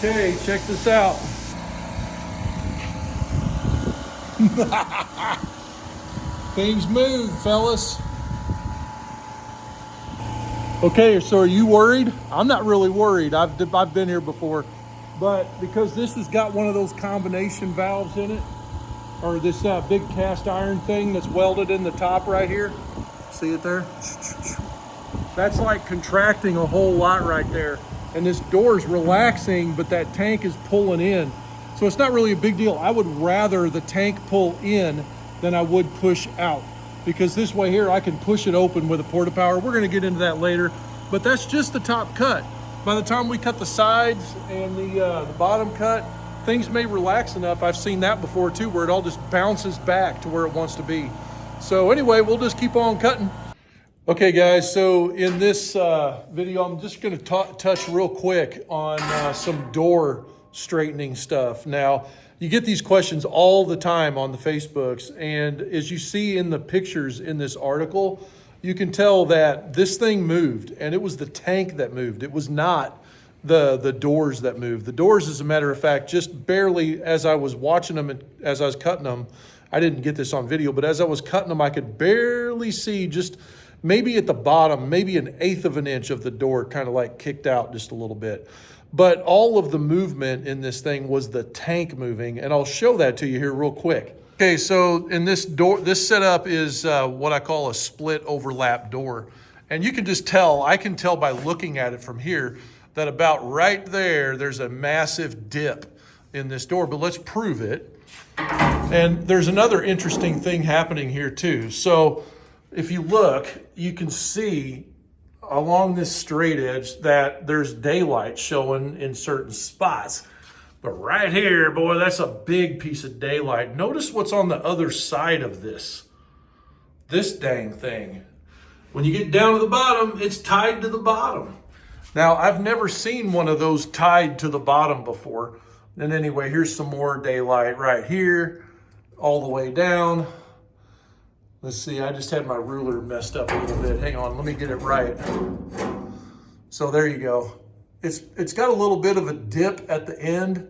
Okay, check this out. Things move, fellas. Okay, so are you worried? I'm not really worried. I've been here before, but because this has got one of those combination valves in it, or this big cast iron thing that's welded in the top right here. See it there? That's like contracting a whole lot right there. And this door's relaxing, but that tank is pulling in. So it's not really a big deal. I would rather the tank pull in than I would push out, because this way here, I can push it open with a porta power. We're gonna get into that later, but that's just the top cut. By the time we cut the sides and the bottom cut, things may relax enough. I've seen that before too, where it all just bounces back to where it wants to be. So anyway, we'll just keep on cutting. Okay guys, so in this video, I'm just gonna touch real quick on some door straightening stuff. Now, you get these questions all the time on the Facebooks, and as you see in the pictures in this article, you can tell that this thing moved, and it was the tank that moved. It was not the doors that moved. The doors, as a matter of fact, just barely, as I was watching them and as I was cutting them, I didn't get this on video, but as I was cutting them, I could barely see, just maybe at the bottom, maybe 1/8 of an inch of the door kind of like kicked out just a little bit. But all of the movement in this thing was the tank moving, and I'll show that to you here real quick. Okay, so in this door, this setup is what I call a split overlap door. And you can just tell, I can tell by looking at it from here, that about right there, there's a massive dip in this door, but let's prove it. And there's another interesting thing happening here too. So if you look, you can see along this straight edge that there's daylight showing in certain spots. But right here, boy, that's a big piece of daylight. Notice what's on the other side of this dang thing. When you get down to the bottom, it's tied to the bottom. Now, I've never seen one of those tied to the bottom before. And anyway, here's some more daylight right here, all the way down. Let's see, I just had my ruler messed up a little bit. Hang on, let me get it right. So there you go. It's got a little bit of a dip at the end.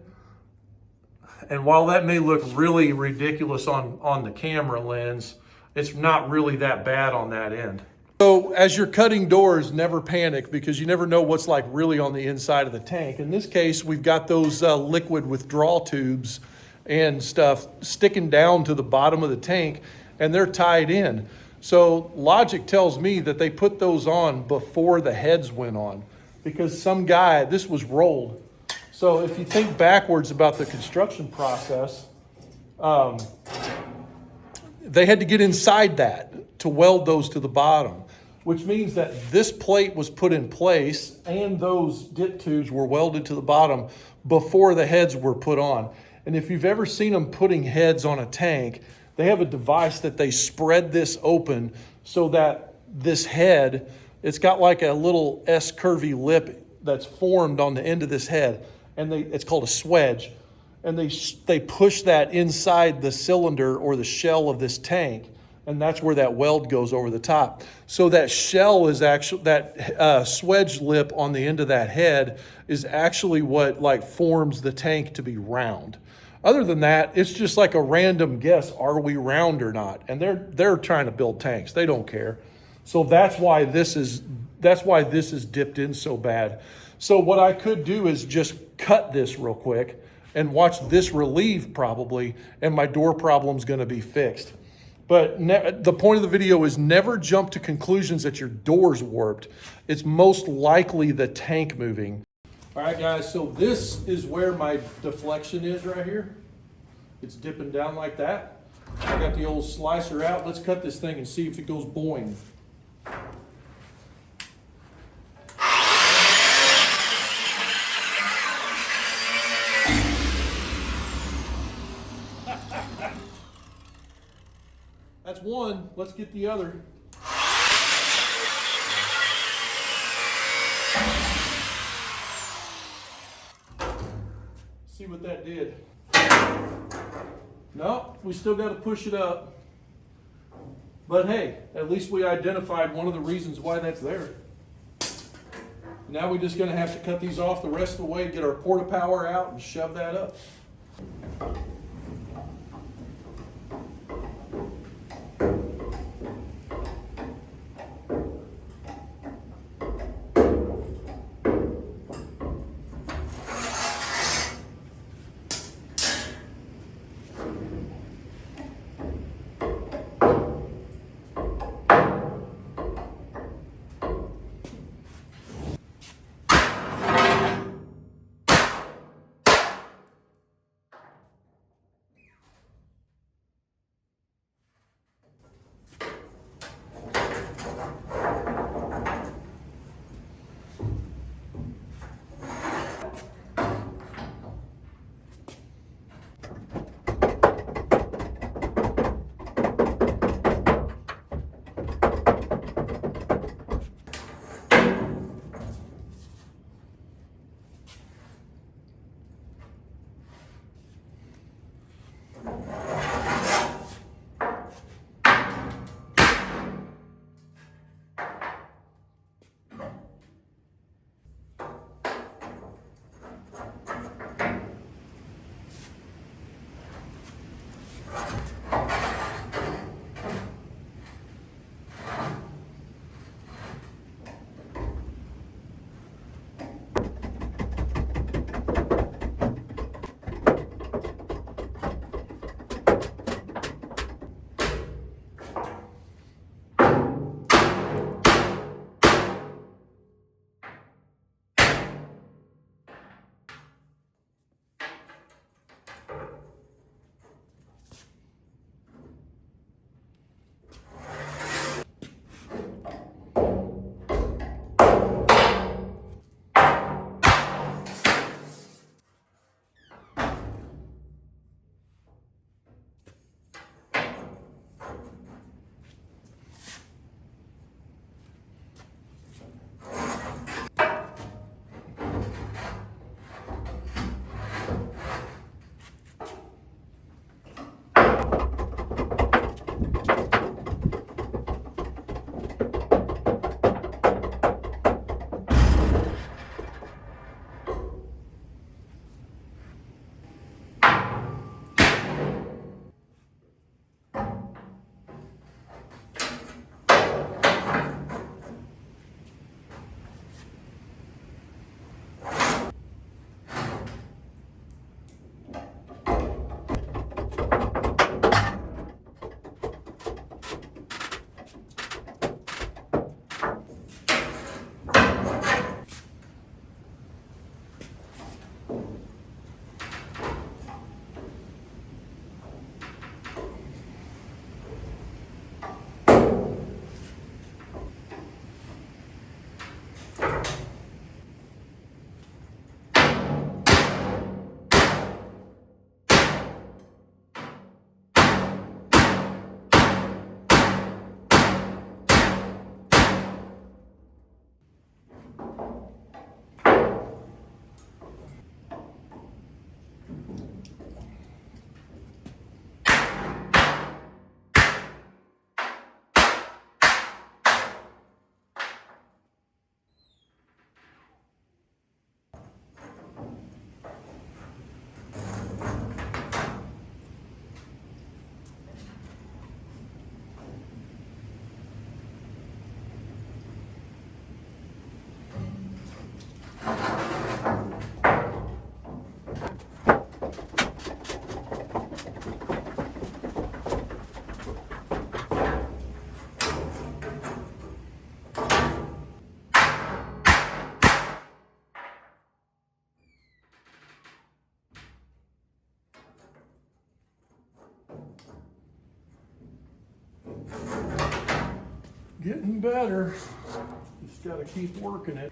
And while that may look really ridiculous on the camera lens, it's not really that bad on that end. So as you're cutting doors, never panic, because you never know what's like really on the inside of the tank. In this case, we've got those liquid withdrawal tubes and stuff sticking down to the bottom of the tank, and they're tied in. So logic tells me that they put those on before the heads went on, because some guy, this was rolled. So if you think backwards about the construction process, they had to get inside that to weld those to the bottom, which means that this plate was put in place and those dip tubes were welded to the bottom before the heads were put on. And if you've ever seen them putting heads on a tank, they have a device that they spread this open so that this head, it's got like a little S curvy lip that's formed on the end of this head, and it's called a swedge. And they push that inside the cylinder or the shell of this tank, and that's where that weld goes over the top. So that shell is actually, that swedge lip on the end of that head is actually what like forms the tank to be round. Other than that, it's just like a random guess, are we round or not? And they're trying to build tanks, they don't care. So that's why this is dipped in so bad. So what I could do is just cut this real quick and watch this relieve probably, and my door problem's gonna be fixed. But the point of the video is never jump to conclusions that your door's warped. It's most likely the tank moving. All right, guys, so this is where my deflection is right here. It's dipping down like that. I got the old slicer out. Let's cut this thing and see if it goes boing. That's one. Let's get the other. See what that did. No, we still got to push it up. But hey, at least we identified one of the reasons why that's there. Now we're just gonna have to cut these off the rest of the way, get our porta power out and shove that up. Getting better. Just got to keep working it.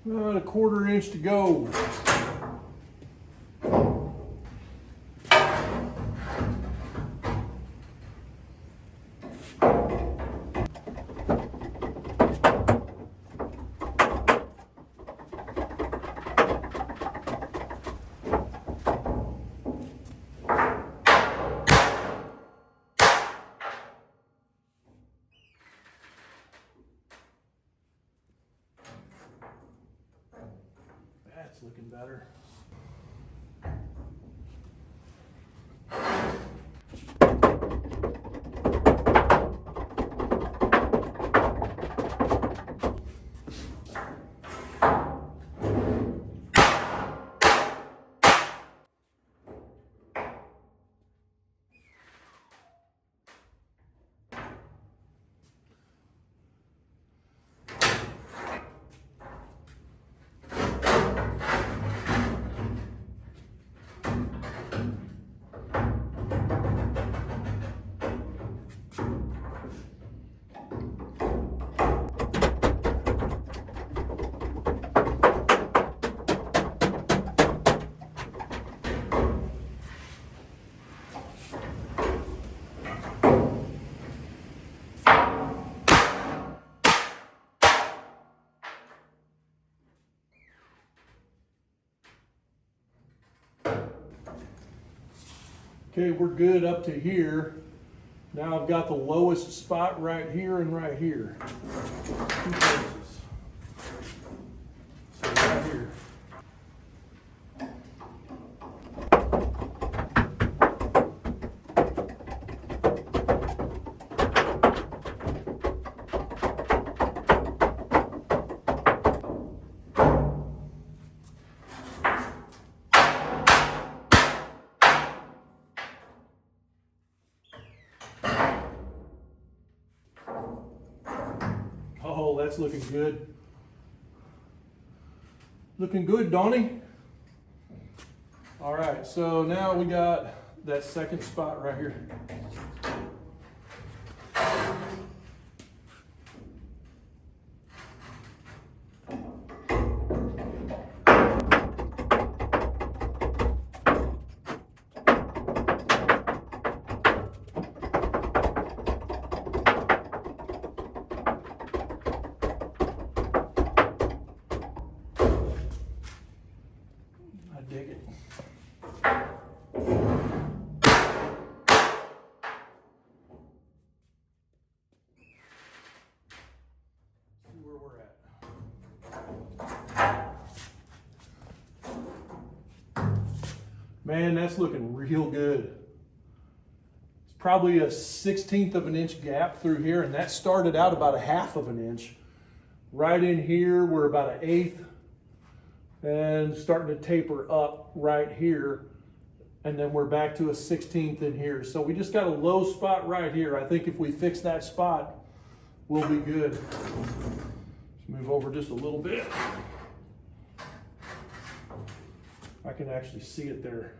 About a 1/4 inch to go. That's looking better. Okay, we're good up to here. Now I've got the lowest spot right here and right here. 2 places. So right here. Oh, that's looking good. Looking good, Donnie. All right, so now we got that second spot right here. Dig it. See where we're at. Man, that's looking real good. It's probably a 1/16 of an inch gap through here, and that started out about a 1/2 of an inch. Right in here, we're about an 1/8. And starting to taper up right here, and then we're back to a 1/16 in here. So we just got a low spot right here. I think if we fix that spot, we'll be good. Let's move over just a little bit. I can actually see it there.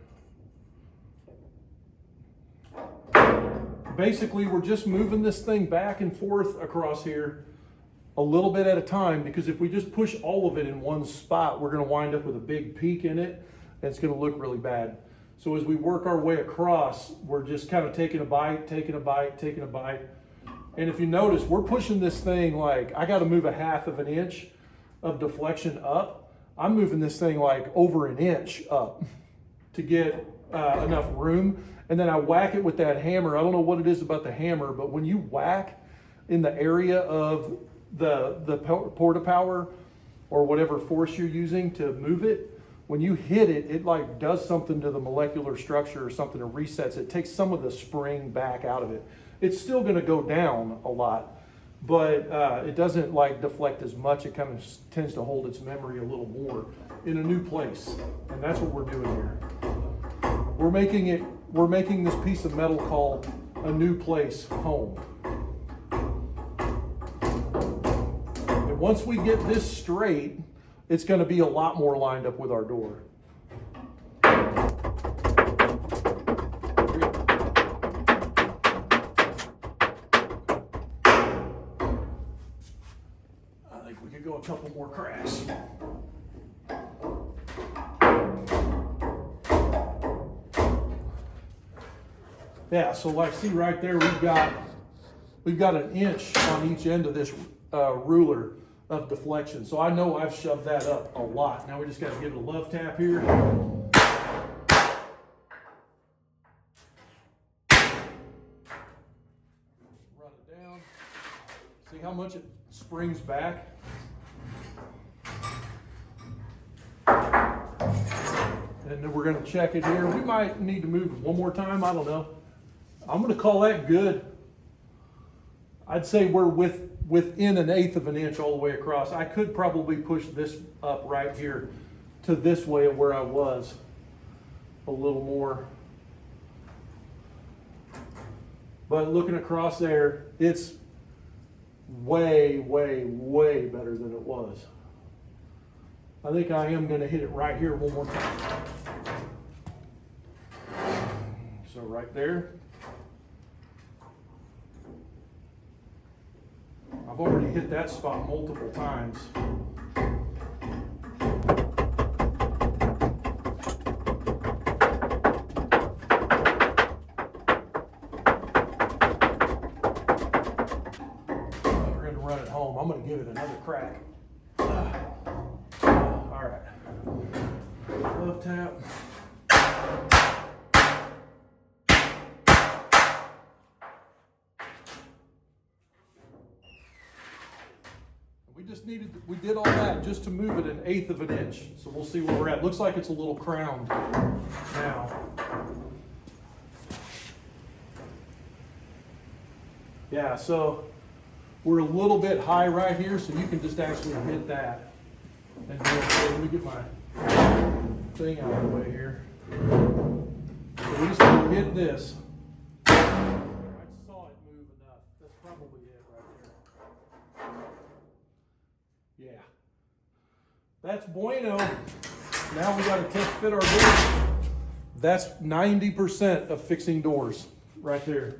Basically, we're just moving this thing back and forth across here a little bit at a time, because if we just push all of it in one spot, we're going to wind up with a big peak in it, and it's going to look really bad. So as we work our way across, we're just kind of taking a bite, taking a bite, taking a bite. And if you notice, we're pushing this thing like, I got to move a 1/2 of an inch of deflection up. I'm moving this thing like over an inch up to get enough room. And then I whack it with that hammer. I don't know what it is about the hammer, but when you whack in the area of the porta power or whatever force you're using to move it, when you hit it, it like does something to the molecular structure or something, or resets it, takes some of the spring back out of it. It's still going to go down a lot, but it doesn't like deflect as much. It kind of tends to hold its memory a little more in a new place, and that's what we're doing here. We're making this piece of metal called a new place home. Once we get this straight, it's going to be a lot more lined up with our door. I think think we could go a couple more cracks. Yeah, so like see right there, we've got an inch on each end of this ruler of deflection. So I know I've shoved that up a lot. Now we just got to give it a love tap here. Run it down. See how much it springs back? And then we're going to check it here. We might need to move it one more time. I don't know. I'm going to call that good. I'd say we're within 1/8 of an inch all the way across. I could probably push this up right here to this way of where I was a little more. But looking across there, it's way, way, way better than it was. I think I am going to hit it right here one more time. So right there. I've already hit that spot multiple times. We're going to run it home. I'm going to give it another crack. All right. Love tap. We did all that just to move it 1/8 of an inch. So we'll see where we're at. Looks like it's a little crowned now. Yeah, so we're a little bit high right here, so you can just actually hit that. And let me get my thing out of the way here. So we just need to hit this. I saw it move enough. That's probably it right there. Yeah. That's bueno. Now we got to test fit our door. That's 90% of fixing doors right there.